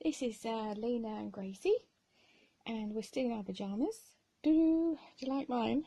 This is Lena and Gracie, and we're still in our pyjamas. Do you like mine?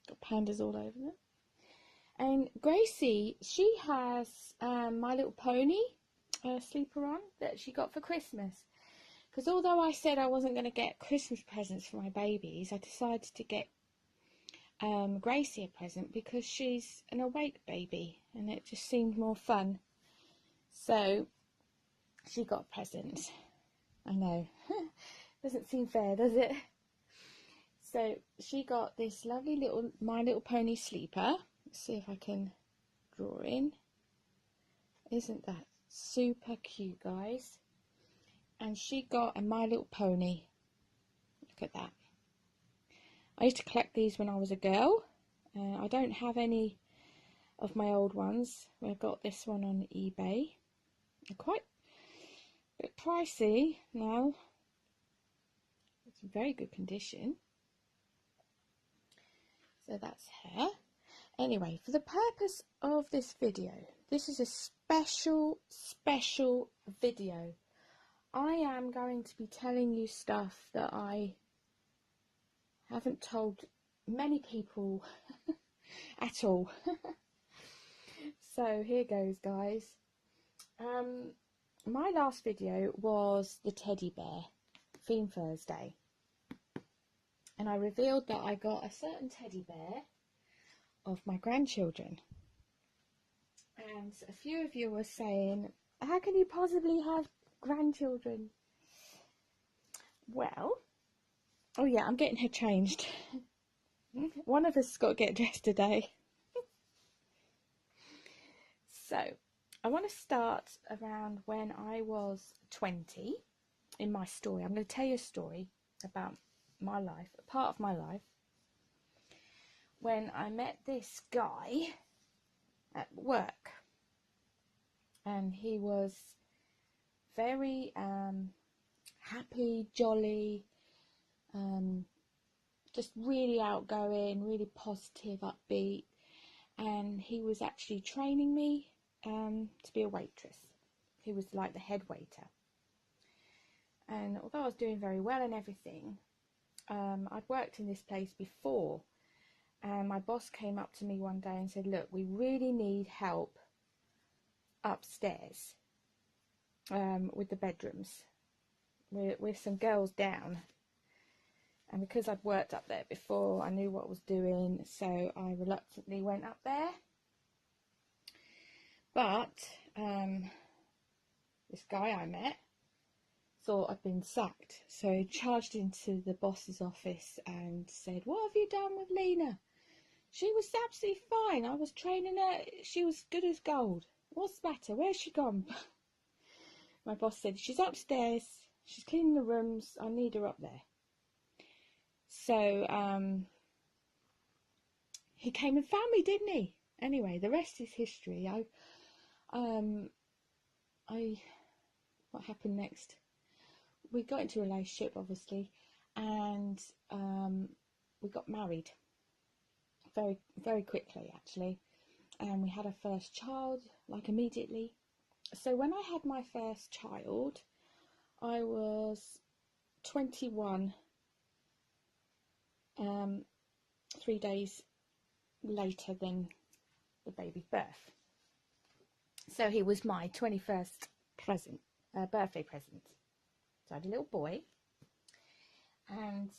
Got pandas all over them. And Gracie, she has My Little Pony sleeper on that she got for Christmas. Because although I said I wasn't going to get Christmas presents for my babies, I decided to get Gracie a present because she's an awake baby and it just seemed more fun. So she got a present. I know. Doesn't seem fair, does it? So she got this lovely little My Little Pony sleeper. Let's see if I can draw in. Isn't that super cute, guys? And she got a My Little Pony. Look at that. I used to collect these when I was a girl. I don't have any of my old ones. I got this one on eBay. They're quite a bit pricey now. It's in very good condition. So that's her. Anyway, for the purpose of this video, this is a special video. I am going to be telling you stuff that I haven't told many people at all. So here goes, guys. My last video was the teddy bear theme Thursday, and I revealed that I got a certain teddy bear of my grandchildren, and a few of you were saying, how can you possibly have grandchildren? Well, oh yeah, I'm getting her changed. One of us has got to get dressed today. So I want to start around when I was 20 in my story. I'm going to tell you a story about my life, a part of my life, when I met this guy at work, and he was very happy, jolly, just really outgoing, really positive, upbeat, and he was actually training me to be a waitress. He was like the head waiter, and although I was doing very well and everything, I'd worked in this place before, and my boss came up to me one day and said, look, we really need help upstairs with the bedrooms. With some girls down. And because I'd worked up there before, I knew what I was doing, so I reluctantly went up there. But this guy I met thought I'd been sacked, so he charged into the boss's office and said, what have you done with Lena? She was absolutely fine. I was training her. She was good as gold. What's the matter? Where's she gone? My boss said, she's upstairs. She's cleaning the rooms. I need her up there. So he came and found me, didn't he? Anyway, the rest is history. What happened next? We got into a relationship, obviously, and we got married very quickly, actually, and we had our first child like immediately. So when I had my first child, I was 21, 3 days later than the baby's birth. So he was my 21st present, birthday present. So I had a little boy, and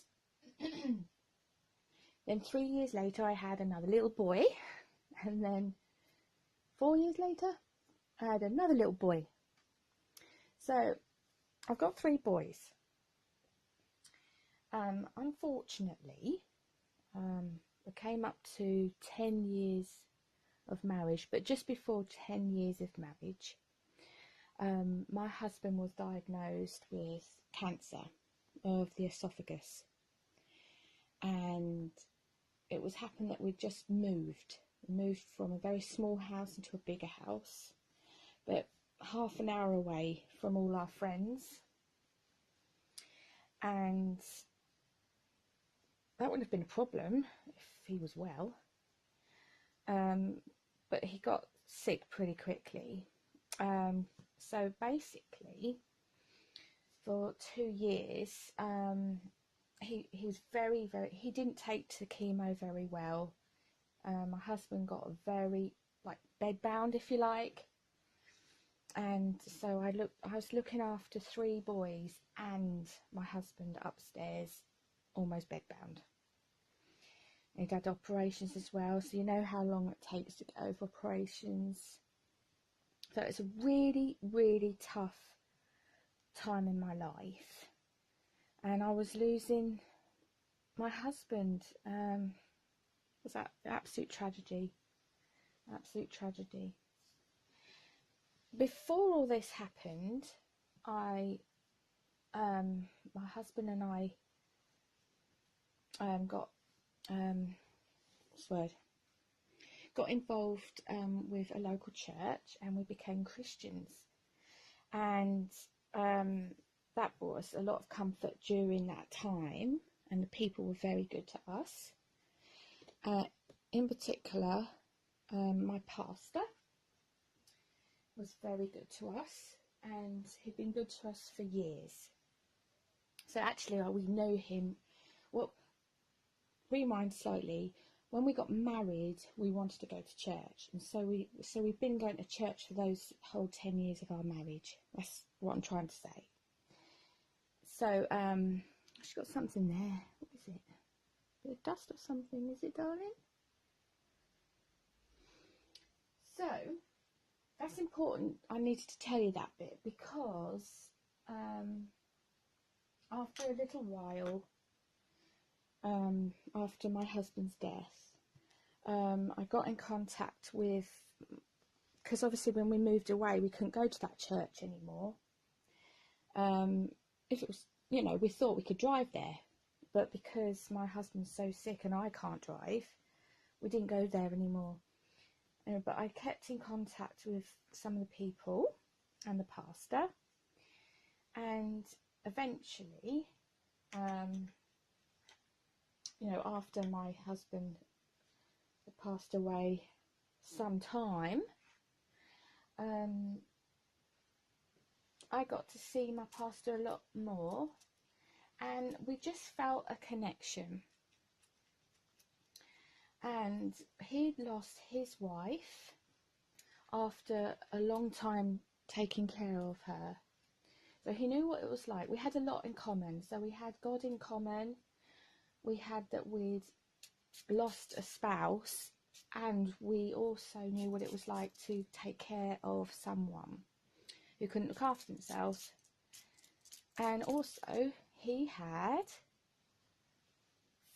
then 3 years later I had another little boy, and then 4 years later I had another little boy. So I've got 3 boys. Unfortunately, we came up to 10 years of marriage, but just before 10 years of marriage, my husband was diagnosed with cancer of the esophagus, and it was happened that we just moved from a very small house into a bigger house, but half an hour away from all our friends, and that wouldn't have been a problem if he was well, but he got sick pretty quickly. So basically for 2 years. He was very, he didn't take to chemo very well. My husband got very, like, bedbound, if you like. And so I was looking after 3 boys and my husband upstairs, almost bedbound. He'd had operations as well, so you know how long it takes to get over operations. So it's a really, really tough time in my life. And I was losing my husband. It was an absolute tragedy. Absolute tragedy. Before all this happened, my husband and I got involved with a local church, and we became Christians, and that brought us a lot of comfort during that time, and the people were very good to us. In particular, my pastor was very good to us, and he'd been good to us for years. So actually, we know him. Well, rewind slightly. When we got married, we wanted to go to church, and so we've been going to church for those whole 10 years of our marriage. That's what I'm trying to say. So she's got something there. What is it? A bit of dust or something, is it, darling? So that's important. I needed to tell you that bit because after a little while, after my husband's death, I got in contact with, because obviously when we moved away we couldn't go to that church anymore. If it was, you know, we thought we could drive there, but because my husband's so sick and I can't drive, we didn't go there anymore. But I kept in contact with some of the people and the pastor, and eventually, you know, after my husband had passed away some time, I got to see my pastor a lot more, and we just felt a connection. And he'd lost his wife after a long time taking care of her, so he knew what it was like. We had a lot in common. So we had God in common, we had that we'd lost a spouse, and we also knew what it was like to take care of someone who couldn't look after themselves. And also he had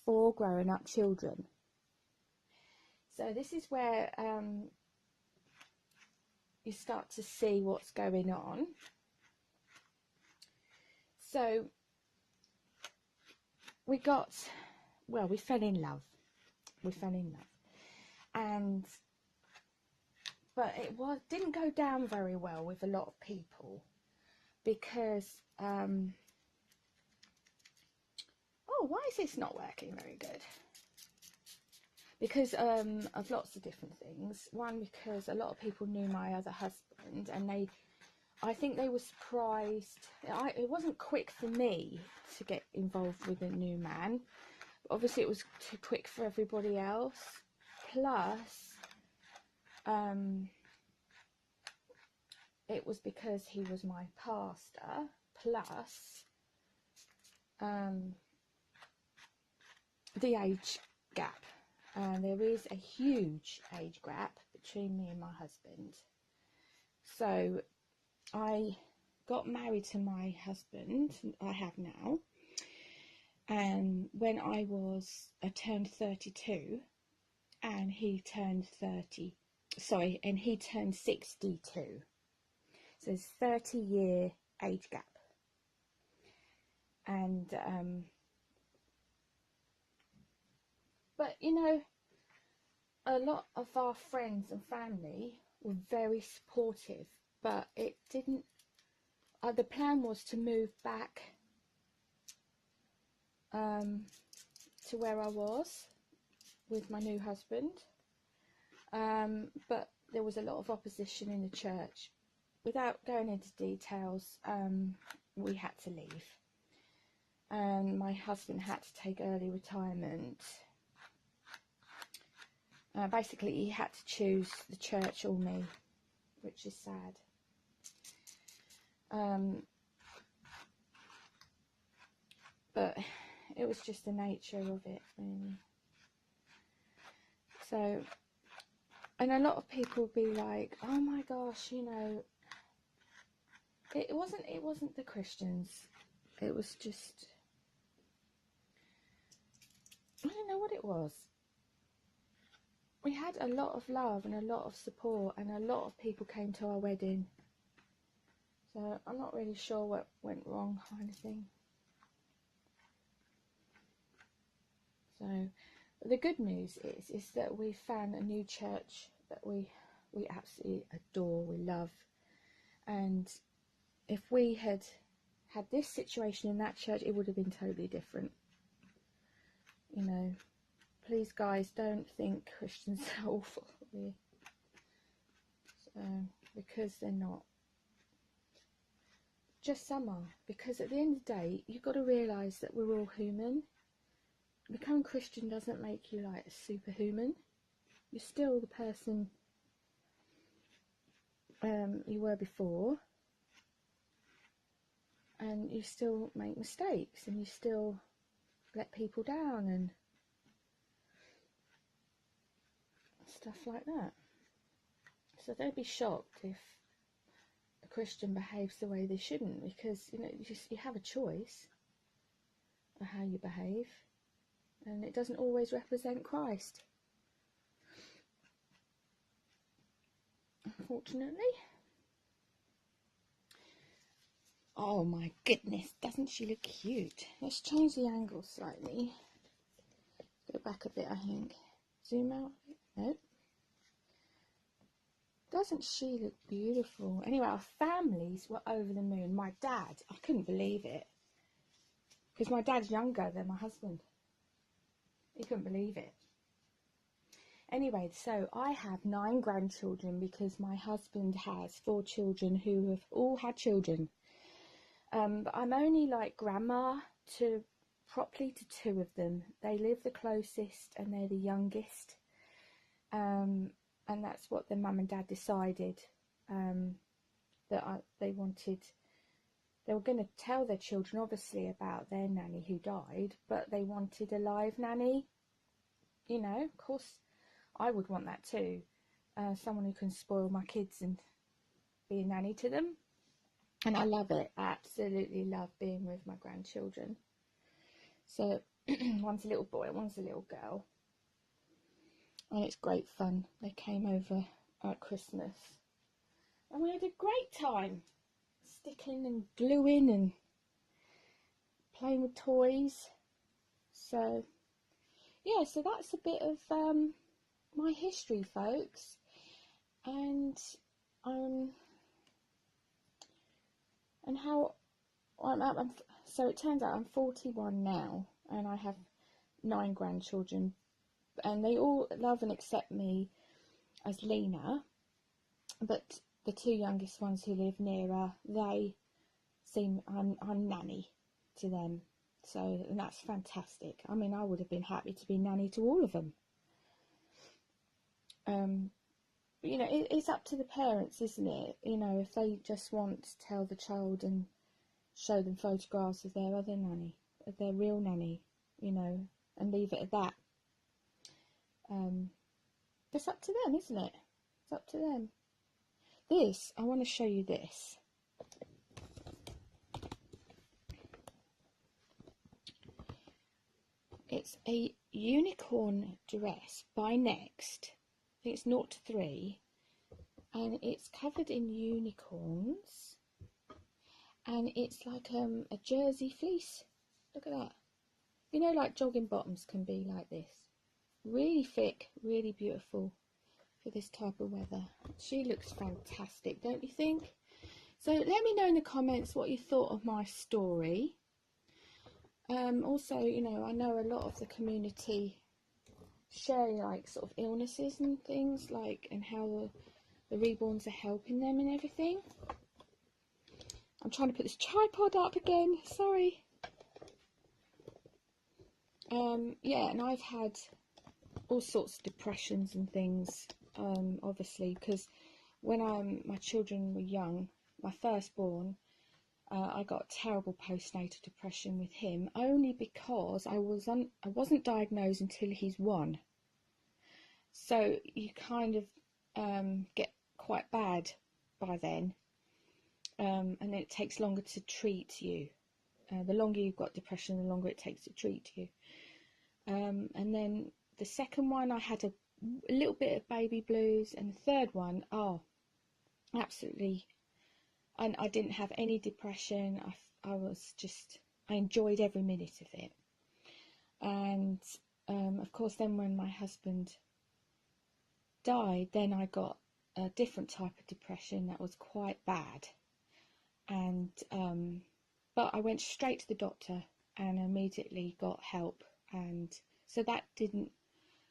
4 growing up children. So this is where you start to see what's going on. So we fell in love. But it didn't go down very well with a lot of people, because oh, why is this not working very good? Because of lots of different things. One, because a lot of people knew my other husband, and I think they were surprised. It wasn't quick for me to get involved with a new man. Obviously it was too quick for everybody else. Plus, it was because he was my pastor. Plus, the age gap. There is a huge age gap between me and my husband. So I got married to my husband, I have now, and when I turned 32, and he turned 62. So there's 30-year age gap. And but you know, a lot of our friends and family were very supportive, but it didn't, the plan was to move back to where I was with my new husband, but there was a lot of opposition in the church. Without going into details, we had to leave, and my husband had to take early retirement. Basically, he had to choose the church or me, which is sad. But it was just the nature of it, really. So, and a lot of people would be like, "Oh my gosh, you know, it wasn't the Christians. It was just, I don't know what it was. We had a lot of love and a lot of support, and a lot of people came to our wedding. So I'm not really sure what went wrong, kind of thing." So the good news is that we found a new church that we absolutely adore, we love. And if we had had this situation in that church, it would have been totally different. You know, please guys, don't think Christians are awful. So, because they're not. Just some are. Because at the end of the day, you've got to realise that we're all human. Becoming Christian doesn't make you like a superhuman. You're still the person you were before, and you still make mistakes, and you still let people down and stuff like that. So don't be shocked if a Christian behaves the way they shouldn't, because you know you have a choice of how you behave. And it doesn't always represent Christ, unfortunately. Oh my goodness, doesn't she look cute? Let's change the angle slightly. Go back a bit, I think. Zoom out. Nope. Doesn't she look beautiful? Anyway, our families were over the moon. My dad, I couldn't believe it. Because my dad's younger than my husband. He couldn't believe it. Anyway, so I have 9 grandchildren because my husband has 4 children who have all had children. But I'm only like grandma properly to 2 of them. They live the closest and they're the youngest. And that's what their mum and dad decided, that they wanted. They were going to tell their children, obviously, about their nanny who died, but they wanted a live nanny. You know, of course, I would want that too. Someone who can spoil my kids and be a nanny to them. And I love it. I absolutely love being with my grandchildren. So, one's a little boy and one's a little girl. And it's great fun. They came over at Christmas. And we had a great time. Sticking and gluing and playing with toys. So yeah, so that's a bit of my history, folks. And how so it turns out I'm 41 now, and I have 9 grandchildren, and they all love and accept me as Lena, but the 2 youngest ones who live nearer, they seem I'm nanny to them. So, and that's fantastic. I mean, I would have been happy to be nanny to all of them. But, you know, it's up to the parents, isn't it? You know, if they just want to tell the child and show them photographs of their other nanny, of their real nanny, you know, and leave it at that. It's up to them, isn't it? It's up to them. I want to show you this. It's a unicorn dress by Next. I think it's 0 to 3. And it's covered in unicorns. And it's like a jersey fleece. Look at that. You know, like jogging bottoms can be like this. Really thick, really beautiful for this type of weather. She looks fantastic, don't you think? So let me know in the comments what you thought of my story. Also, you know, I know a lot of the community share like sort of illnesses and things, like, and how the reborns are helping them and everything. I'm trying to put this tripod up again, sorry. Yeah, and I've had all sorts of depressions and things, obviously, because when my children were young, my firstborn, I got terrible postnatal depression with him, only because I wasn't diagnosed until he's 1. So you kind of get quite bad by then, and it takes longer to treat you. The longer you've got depression, the longer it takes to treat you. And then the second one, I had a little bit of baby blues, and the third one, oh, absolutely, and I didn't have any depression. I enjoyed every minute of it. And of course, then when my husband died, then I got a different type of depression that was quite bad. And but I went straight to the doctor and immediately got help, and so that didn't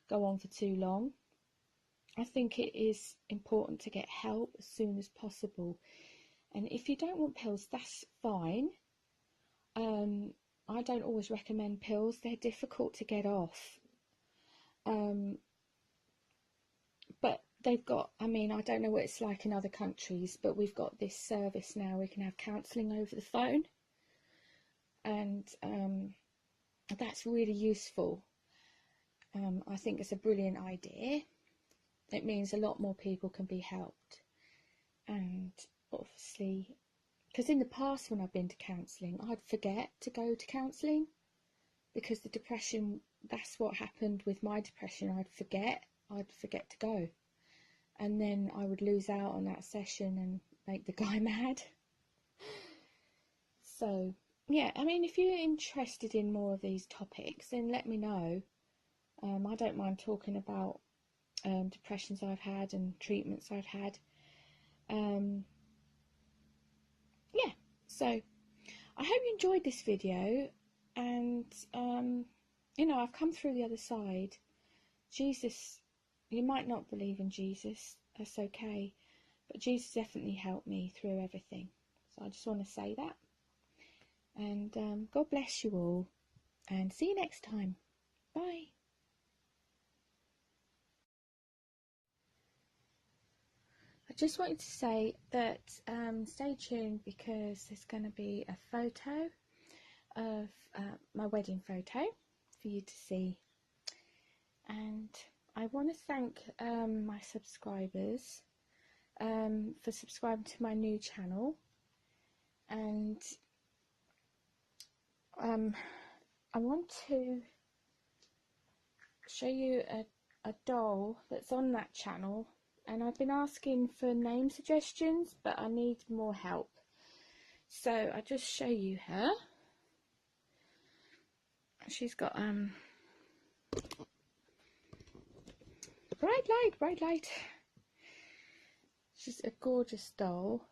go on for too long. I think it is important to get help as soon as possible, and if you don't want pills, that's fine. I don't always recommend pills, they're difficult to get off, but they've got, I mean, I don't know what it's like in other countries, but we've got this service now, we can have counselling over the phone, and that's really useful. I think it's a brilliant idea. It means a lot more people can be helped. And obviously, because in the past when I've been to counselling, I'd forget to go to counselling, because the depression, that's what happened with my depression. I'd forget to go, and then I would lose out on that session and make the guy mad. So yeah, I mean, if you're interested in more of these topics, then let me know. I don't mind talking about depressions I've had and treatments I've had. Yeah, so I hope you enjoyed this video, and you know, I've come through the other side. Jesus, you might not believe in Jesus, that's okay, but Jesus definitely helped me through everything. So I just want to say that, and God bless you all, and see you next time. Bye. I just wanted to say that stay tuned, because there's going to be a photo of my wedding photo for you to see, and I want to thank my subscribers for subscribing to my new channel, and I want to show you a doll that's on that channel, and I've been asking for name suggestions, but I need more help, so I'll just show you her. She's got bright light. She's a gorgeous doll,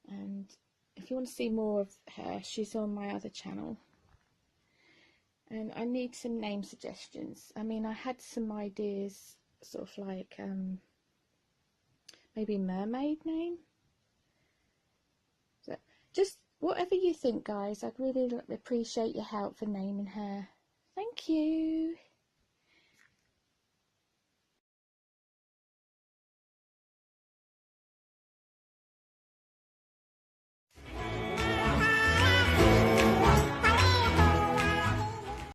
and if you want to see more of her, she's on my other channel. And I need some name suggestions. I mean, I had some ideas, sort of like maybe mermaid name. So just whatever you think, guys. I'd really appreciate your help for naming her. Thank you.